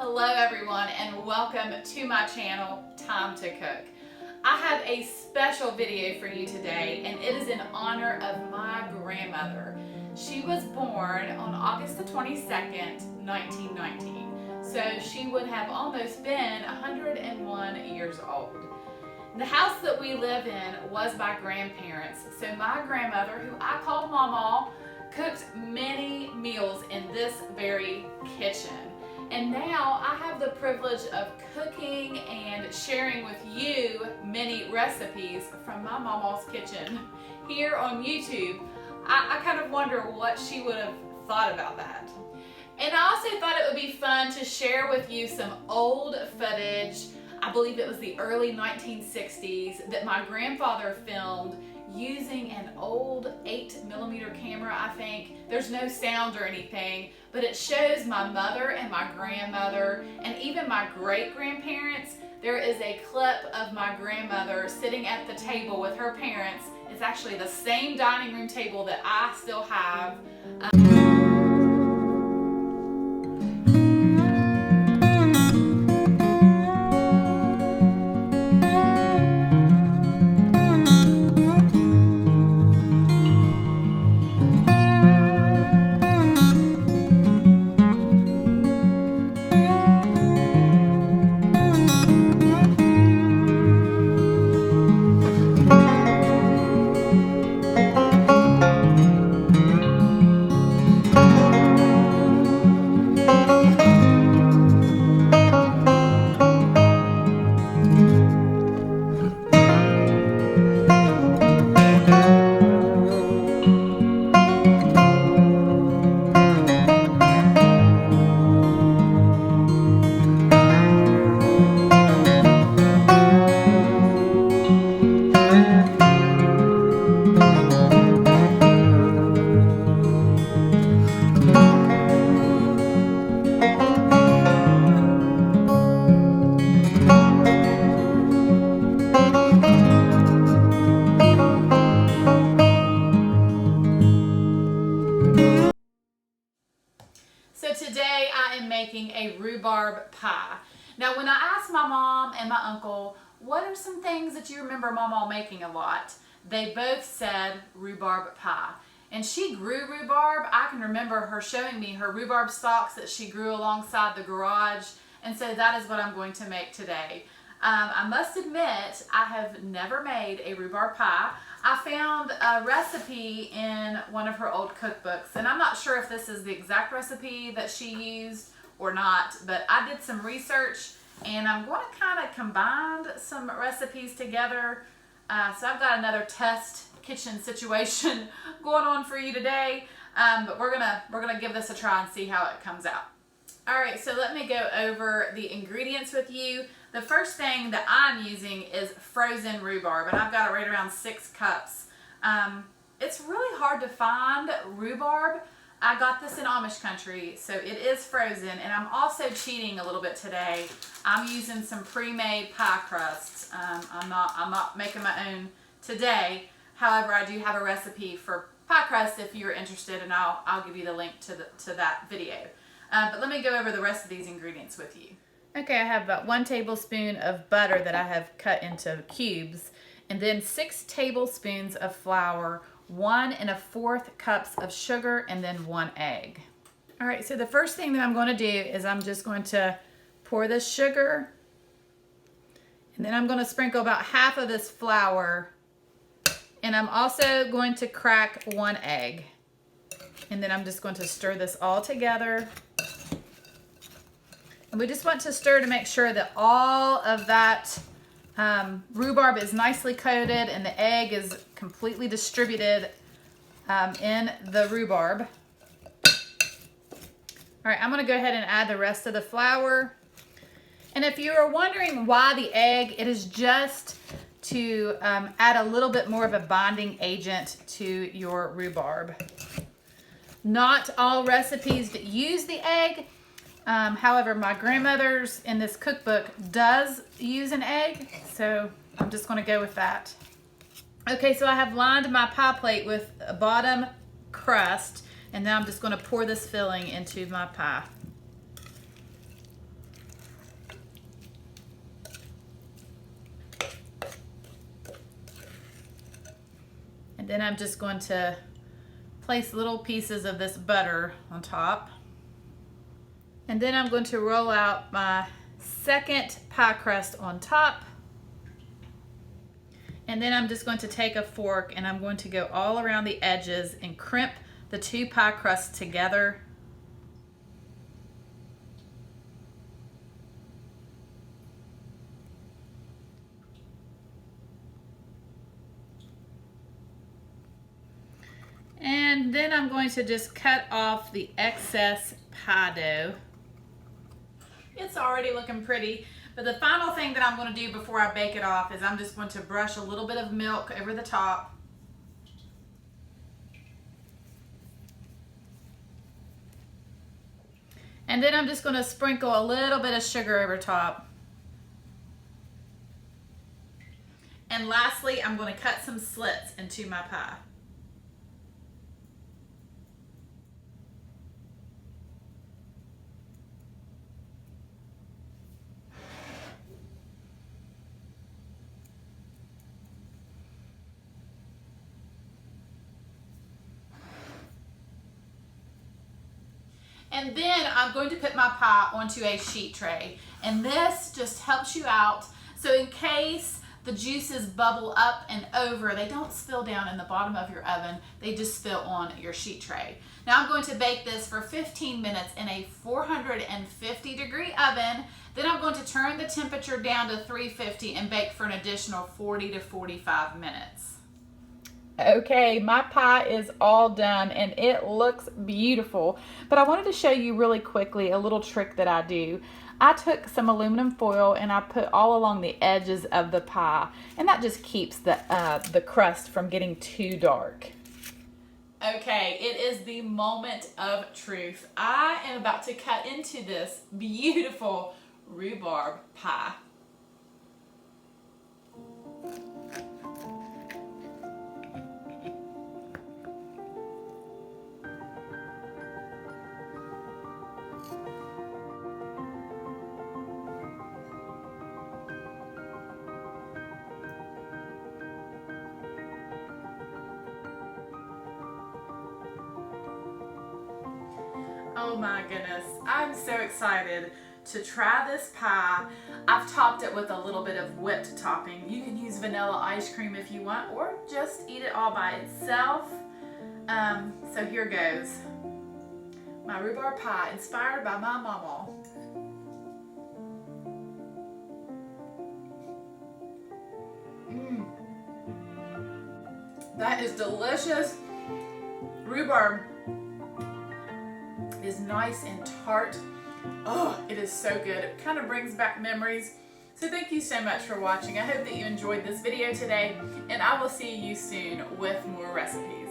Hello everyone and welcome to my channel, Time to Cook. I have a special video for you today and it is in honor of my grandmother. She was born on August the 22nd, 1919. So she would have almost been 101 years old. The house that we live in was my grandparents. So my grandmother, who I called Mama, cooked many meals in this very kitchen. And now I have the privilege of cooking and sharing with you many recipes from my Mama's kitchen here on YouTube. I kind of wonder what she would have thought about that. And I also thought it would be fun to share with you some old footage. I believe it was the early 1960s that my grandfather filmed using an old 8mm camera, I think. There's no sound or anything, but it shows my mother and my grandmother and even my great-grandparents. There is a clip of my grandmother sitting at the table with her parents. It's actually the same dining room table that I still have. So today I am making a rhubarb pie. Now when I asked my mom and my uncle, what are some things that you remember Mama making a lot? They both said rhubarb pie. And she grew rhubarb. I can remember her showing me her rhubarb stalks that she grew alongside the garage. And so that is what I'm going to make today. I must admit, I have never made a rhubarb pie. I found a recipe in one of her old cookbooks, and I'm not sure if this is the exact recipe that she used or not, but I did some research and I'm going to kind of combine some recipes together. So I've got another test kitchen situation going on for you today, but we're gonna give this a try and see how it comes out. All right, so let me go over the ingredients with you. The first thing that I'm using is frozen rhubarb, and I've got it right around 6 cups. It's really hard to find rhubarb. I got this in Amish country, so it is frozen, and I'm also cheating a little bit today. I'm using some pre-made pie crusts. I'm not making my own today. However, I do have a recipe for pie crust if you're interested, and I'll give you the link to that video. But let me go over the rest of these ingredients with you. Okay, I have about 1 tablespoon of butter that I have cut into cubes, and then 6 tablespoons of flour, 1 1/4 cups of sugar, and then 1 egg. All right, so the first thing that I'm going to do is I'm just going to pour this sugar, and then I'm going to sprinkle about half of this flour, and I'm also going to crack 1 egg. And then I'm just going to stir this all together. And we just want to stir to make sure that all of that rhubarb is nicely coated and the egg is completely distributed in the rhubarb. All right, I'm gonna go ahead and add the rest of the flour. And if you are wondering why the egg, it is just to add a little bit more of a bonding agent to your rhubarb. Not all recipes use the egg. However, my grandmother's in this cookbook does use an egg, so I'm just going to go with that. Okay, so I have lined my pie plate with a bottom crust, and now I'm just going to pour this filling into my pie. then I'm just going to place little pieces of this butter on top. And then I'm going to roll out my second pie crust on top. And then I'm just going to take a fork and I'm going to go all around the edges and crimp the two pie crusts together. And then I'm going to just cut off the excess pie dough. It's already looking pretty, but the final thing that I'm going to do before I bake it off is I'm just going to brush a little bit of milk over the top. And then I'm just going to sprinkle a little bit of sugar over top. And lastly, I'm going to cut some slits into my pie. And then I'm going to put my pie onto a sheet tray. And this just helps you out. So in case the juices bubble up and over, they don't spill down in the bottom of your oven, they just spill on your sheet tray. Now I'm going to bake this for 15 minutes in a 450-degree oven. Then I'm going to turn the temperature down to 350 and bake for an additional 40 to 45 minutes. Okay, my pie is all done and it looks beautiful, but I wanted to show you really quickly a little trick that I do. I took some aluminum foil and I put all along the edges of the pie, and that just keeps the crust from getting too dark. Okay, it is the moment of truth. I am about to cut into this beautiful rhubarb pie. Oh my goodness, I'm so excited to try this pie. I've topped it with a little bit of whipped topping. You can use vanilla ice cream if you want, or just eat it all by itself. So here goes. My rhubarb pie, inspired by my mama. That is delicious. Rhubarb is nice and tart. Oh, it is so good. It kind of brings back memories. So thank you so much for watching. I hope that you enjoyed this video today, and I will see you soon with more recipes.